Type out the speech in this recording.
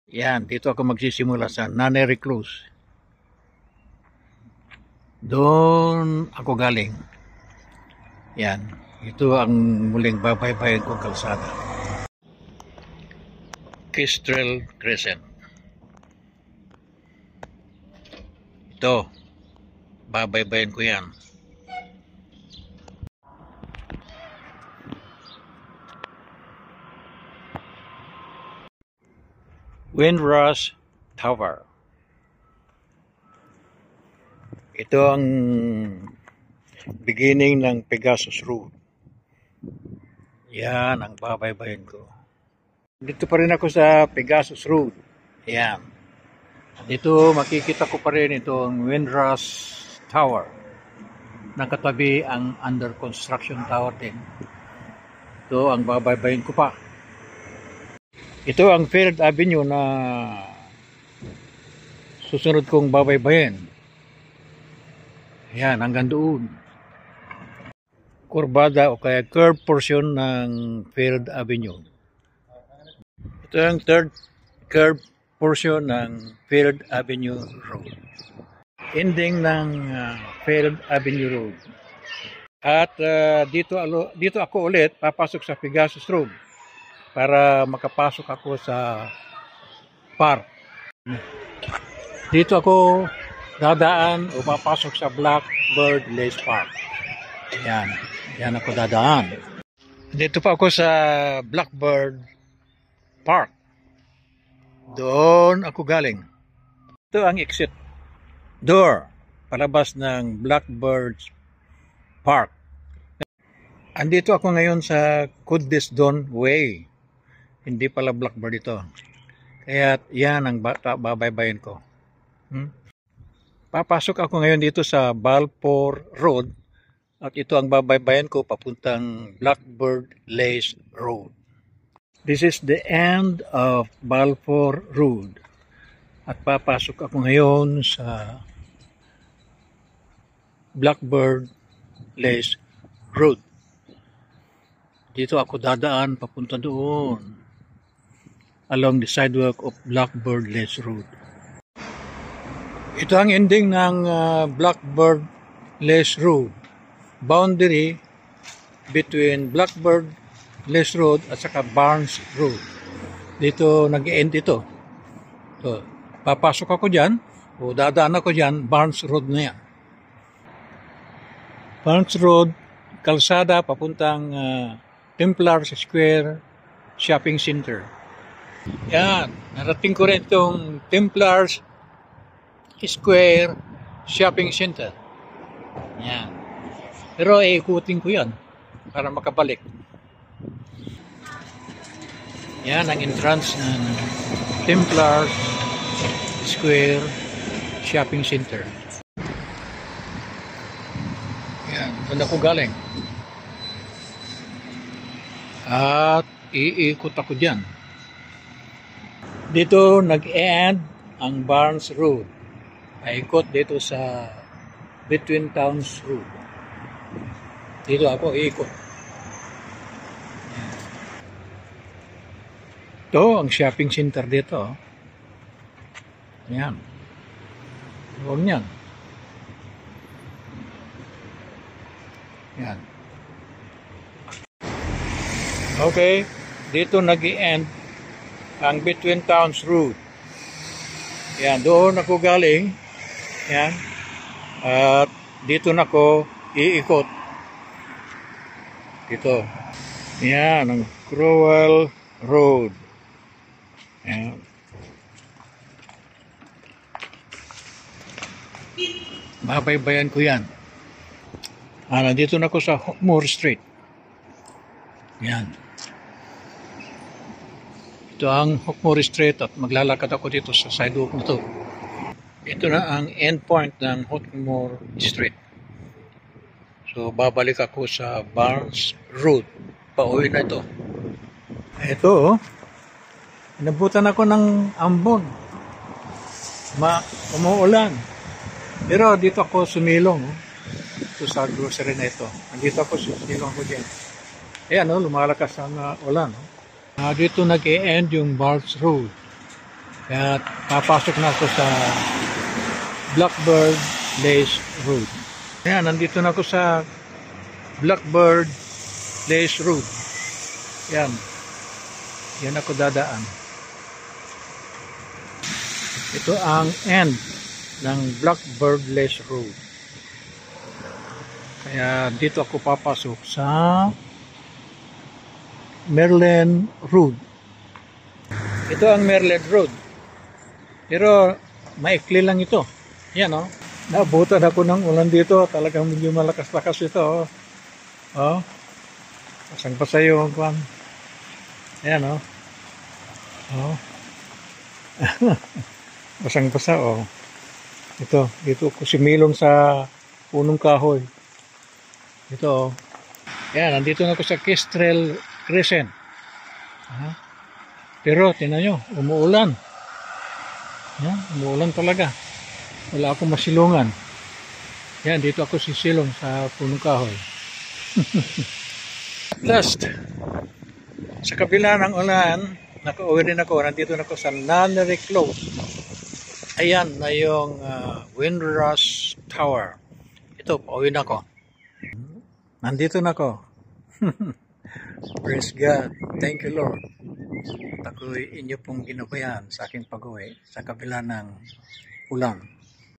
Yan, dito ako magsisimula sa Nanay Recluse. Doon ako galing. Yan, ito ang muling babaybayin kong kalsada. Kestrel Crescent. Ito, babaybayin ko yan. Windrush Tower. Ito ang beginning ng Pegasus Road. Yan ang babaybayin ko. Dito pa rin ako sa Pegasus Road. Yan. Dito makikita ko pa rin itong Windrush Tower. Nakatabi ang under construction tower din. Ito ang babaybayin ko pa. Ito ang Faird Avenue na susunod kong babaybayin. Yan, hanggang doon. Kurbada o kaya curved portion ng Faird Avenue. Ito ang third curved portion ng Faird Avenue Road. Ending ng Faird Avenue Road. At dito ako ulit papasok sa Pegasus Road para makapasok ako sa park. Dito ako dadaan o papasok sa Blackbird Lace Park. Yan ako dadaan. Dito pa ako sa Blackbird Park. Doon ako galing. Ito ang exit door palabas ng Blackbird Park. Andito ako ngayon sa Cudesdon Way. Hindi pala Blackbird ito. Kaya yan ang babaybayin ko. Papasok ako ngayon dito sa Balfour Road at ito ang babaybayin ko papuntang Blackbird Lace Road. This is the end of Balfour Road. At papasok ako ngayon sa Blackbird Lace Road. Dito ako dadaan papunta doon along the sidewalk of Blackbird Lace Road. Ito ang ending ng Blackbird Lace Road. Boundary between Blackbird Lace Road at saka Barnes Road. Dito nag-end ito. So, papasok ako dyan o dadaan ako dyan, Barnes Road na yan. Barnes Road, kalsada papuntang Templars Square Shopping Center. Yan, narating ko rin itong Templars Square Shopping Center. Yan. Pero ikutin ko yan para makabalik. Yan ang entrance ng Templars Square Shopping Center. Yan, doon ako galing. At iikot ako dyan. Dito nag-end ang Barnes Road. Ikot dito sa Between Towns Road. Dito ako iikot. Ito ang shopping center dito. Yan. Huwag niyan. Yan. Okay. Dito nag-end ang Between Towns Road. Yan, doon ako galing. Yan. At dito na ako iikot. Dito. Yan, ang Crowell Road. Yan. Mabaybayan ko yan. Nandito na ako sa Hockmore Street. Yan. Ito ang Hockmore Street at maglalakad ako dito sa sidewalk na ito. Ito na ang endpoint ng Hockmore Street. So, babalik ako sa Barnes Road. Pauwi na ito. Ito, inabutan ako ng ambon. Umuulan. Pero dito ako sumilong. Ito sa grocery na ito. Nandito ako sumilong ko dyan. Ayan, lumalakas ang ulan. Dito nag-e-end yung Barnes Road. Kaya papasok na ako sa Blackbird Lace Road. Ayan, nandito na ako sa Blackbird Lace Road. Yan. Yan ako dadaan. Ito ang end ng Blackbird Lace Road. Kaya dito ako papasok sa Merlin Road. Ito ang Merlin Road. Pero maikli lang ito. Yan o. Naabutan ako ng ulan dito. Talagang medyo malakas-lakas ito. Oh. Pasang-pasa yung kwan. Ayan o. Oh. Basang-basa o. Ito. Dito ko similong sa punong kahoy. Ito o. Ayan. Nandito na ako sa Kestrel Crescent. Pero tingnan nyo. Umuulan. Yan, umuulan talaga. Wala akong masilungan. Yan, dito ako sisilong sa punong kahoy. Last, sa kabila ng ulan, nakauwi rin ako. Nandito na ako sa Nunnery Close. Ayan na yung Windrush Tower. Ito, pauwi na ako. Nandito na ako. Praise God. Thank you, Lord. At ako'y inyo pong ginubayan sa aking pag-uwi sa kabila ng ulan.